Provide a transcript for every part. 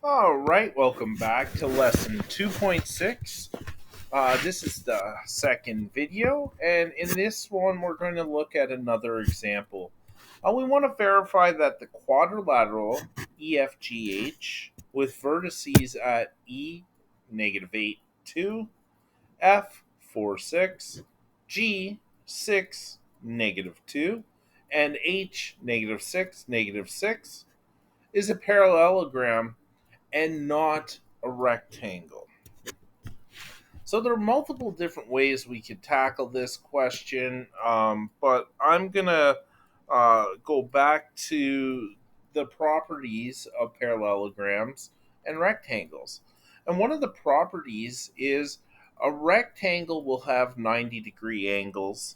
All right, welcome back to lesson 2.6. This is the second video, and in this one, we're going to look at another example. We want to verify that the quadrilateral EFGH with vertices at E negative 8, 2, F 4, 6, G 6, negative 2, and H negative 6, negative 6 is a parallelogram and not a rectangle. So there are multiple different ways we could tackle this question, but I'm going to go back to the properties of parallelograms and rectangles. And one of the properties is a rectangle will have 90-degree angles,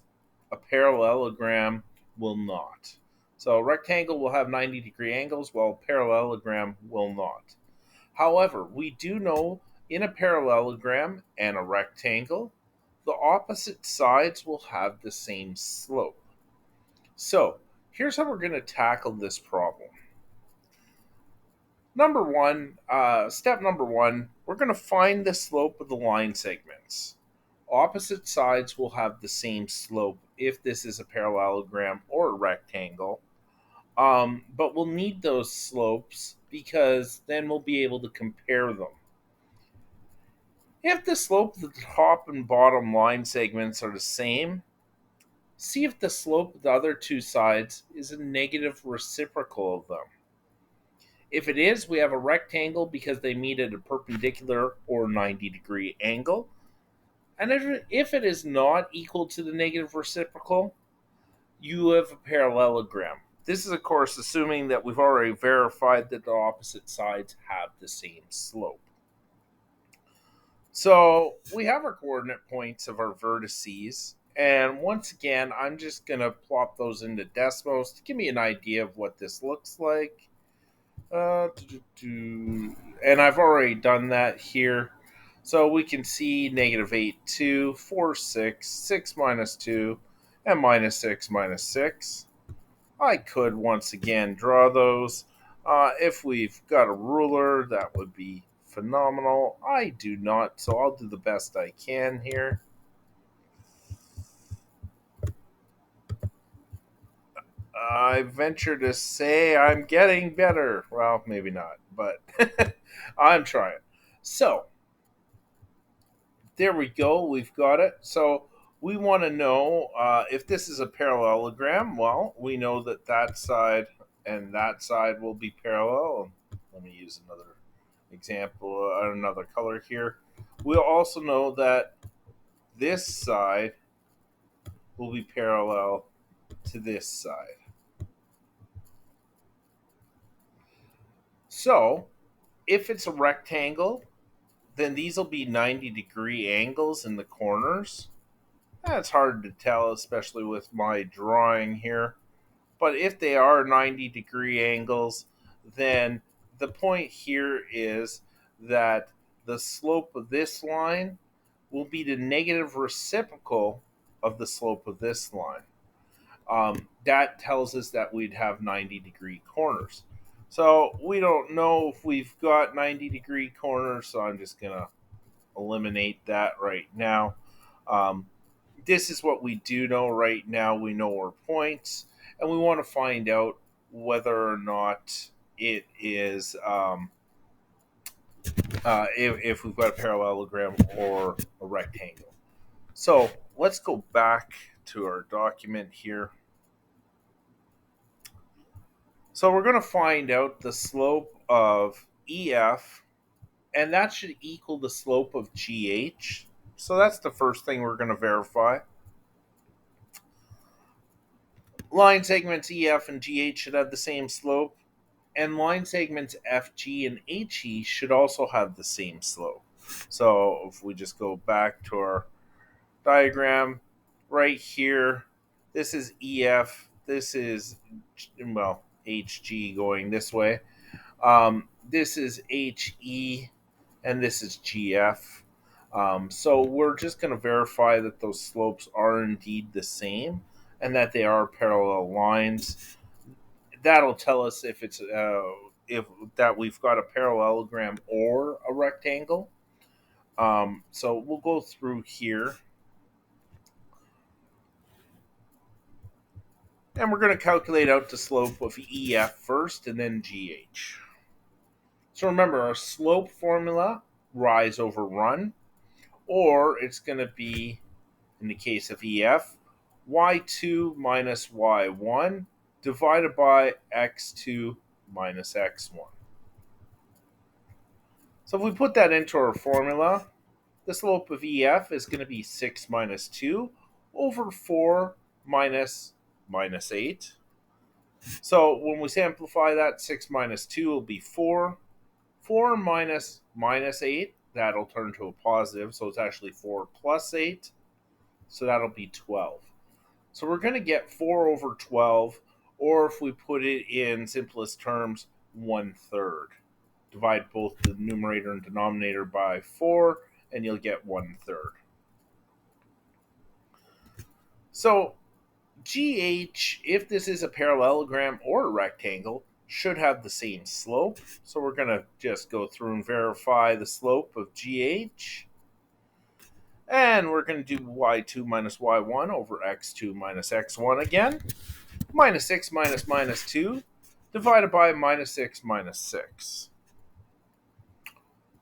a parallelogram will not. So a rectangle will have 90-degree angles, while a parallelogram will not. However, we do know in a parallelogram and a rectangle, the opposite sides will have the same slope. So, here's how we're going to tackle this problem. Step number one, we're going to find the slope of the line segments. Opposite sides will have the same slope if this is a parallelogram or a rectangle. But we'll need those slopes because then we'll be able to compare them. If the slope of the top and bottom line segments are the same, see if the slope of the other two sides is a negative reciprocal of them. If it is, we have a rectangle because they meet at a perpendicular or 90-degree angle. And if it is not equal to the negative reciprocal, you have a parallelogram. This is, of course, assuming that we've already verified that the opposite sides have the same slope. So we have our coordinate points of our vertices. And once again, I'm just going to plop those into Desmos to give me an idea of what this looks like. And I've already done that here. So we can see negative 8, 2, 4, 6, 6 minus 2, and minus 6 minus 6. I could once again draw those. If we've got a ruler, that would be phenomenal. I do not, so I'll do the best I can here. I venture to say I'm getting better. Well, maybe not, but I'm trying. So, there we go. We've got it. So, we want to know if this is a parallelogram. Well, we know that that side and that side will be parallel. Let me use another example, another color here. We'll also know that this side will be parallel to this side. So, if it's a rectangle, then these will be 90-degree angles in the corners. That's hard to tell, especially with my drawing here. But if they are 90-degree angles, then the point here is that the slope of this line will be the negative reciprocal of the slope of this line. That tells us that we'd have 90-degree corners. So we don't know if we've got 90-degree corners, so I'm just going to eliminate that right now. This is what we do know right now. We know our points, and we want to find out whether or not it is if we've got a parallelogram or a rectangle. So let's go back to our document here. So we're going to find out the slope of EF, and that should equal the slope of GH. So that's the first thing we're going to verify. Line segments EF and GH should have the same slope, and line segments FG and HE should also have the same slope. So if we just go back to our diagram right here, this is EF, this is, well, HG going this way. This is HE, and this is GF. So we're just going to verify that those slopes are indeed the same and that they are parallel lines. That'll tell us if if that we've got a parallelogram or a rectangle. So we'll go through here, and we're going to calculate out the slope of EF first and then GH. So remember, our slope formula, rise over run, or it's going to be, in the case of EF, y2 minus y1 divided by x2 minus x1. So if we put that into our formula, the slope of EF is going to be 6 minus 2 over 4 minus 8. So when we simplify that, 6 minus 2 will be 4. 4 minus 8, that'll turn to a positive, so it's actually 4 plus 8. So that'll be 12. So we're going to get 4 over 12, or if we put it in simplest terms, 1/3. Divide both the numerator and denominator by 4, and you'll get 1/3. So GH, if this is a parallelogram or a rectangle, should have the same slope. So we're going to just go through and verify the slope of GH. And we're going to do y2 minus y1 over x2 minus x1 again. Minus 6 minus 2 divided by minus 6 minus 6.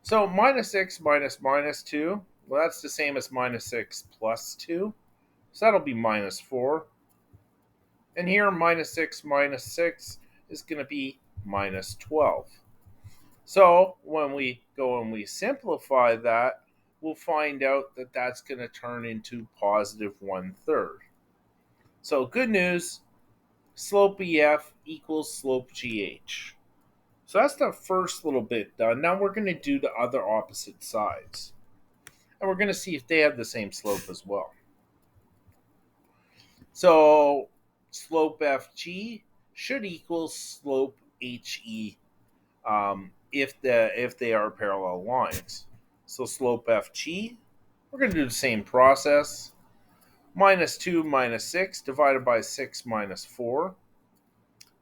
So minus 6 minus 2, well, that's the same as minus 6 plus 2. So that'll be minus 4. And here, minus 6 is going to be minus 12. So when we go and we simplify that, we'll find out that that's going to turn into positive 1/3. So good news, slope EF equals slope GH. So that's the first little bit done. Now we're going to do the other opposite sides. And we're going to see if they have the same slope as well. So slope FG should equal slope HE if they are parallel lines. So slope FG, we're going to do the same process. Minus 2 minus 6 divided by 6 minus 4.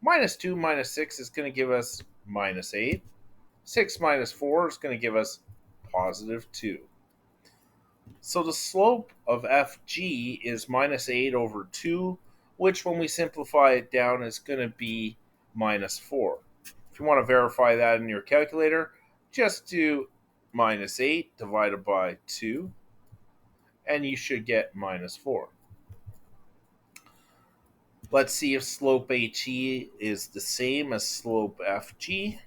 Minus 2 minus 6 is going to give us minus 8. 6 minus 4 is going to give us positive 2. So the slope of FG is minus 8 over 2, which when we simplify it down is going to be minus 4. If you want to verify that in your calculator, just do minus 8 divided by 2, and you should get minus 4. Let's see if slope HE is the same as slope FG.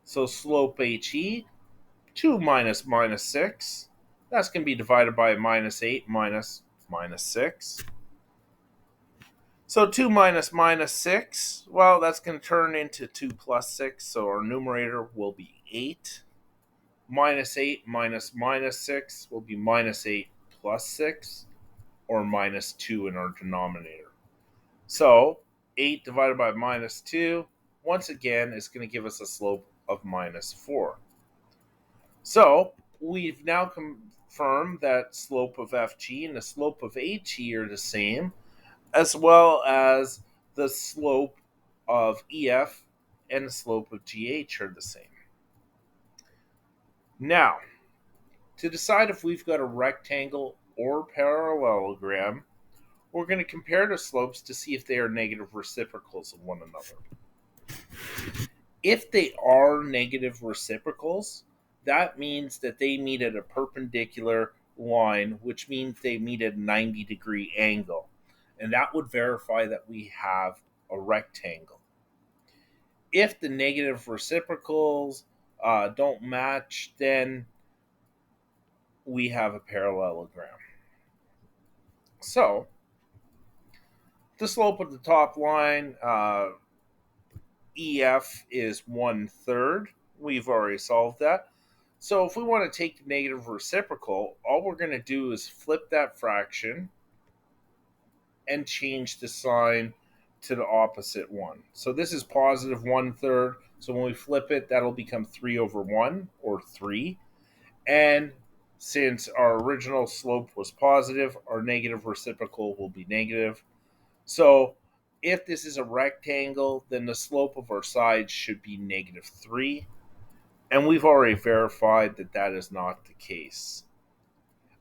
So slope HE, 2 minus 6, that's going to be divided by minus 8 minus 6. So 2 minus 6, well, that's going to turn into 2 plus 6, so our numerator will be 8. Minus 8 minus 6 will be minus 8 plus 6, or minus 2 in our denominator. So 8 divided by minus 2, once again, is going to give us a slope of minus 4. So we've now confirmed that slope of FG and the slope of HE are the same, as well as the slope of EF and the slope of GH are the same. Now, to decide if we've got a rectangle or parallelogram, we're going to compare the slopes to see if they are negative reciprocals of one another. If they are negative reciprocals, that means that they meet at a perpendicular line, which means they meet at a 90-degree angle. And that would verify that we have a rectangle. If the negative reciprocals don't match, then we have a parallelogram. So, the slope of the top line, EF, is 1/3. We've already solved that. So if we want to take the negative reciprocal, all we're going to do is flip that fraction and change the sign to the opposite one. So this is positive 1/3. So when we flip it, that'll become 3 over 1, or 3. And since our original slope was positive, our negative reciprocal will be negative. So If this is a rectangle, then the slope of our sides should be -3. And we've already verified that that is not the case.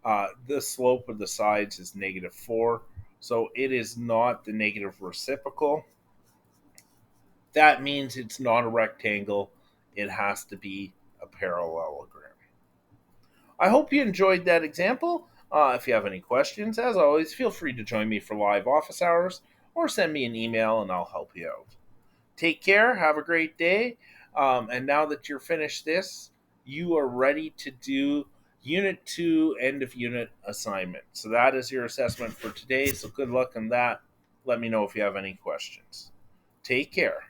The slope of the sides is -4, so it is not the negative reciprocal. That means it's not a rectangle. It has to be a parallelogram. I hope you enjoyed that example. If you have any questions, as always, feel free to join me for live office hours or send me an email and I'll help you out. Take care. Have a great day. And now that you're finished this, you are ready to do Unit 2 end of unit assignment. So that is your assessment for today. So good luck on that. Let me know if you have any questions. Take care.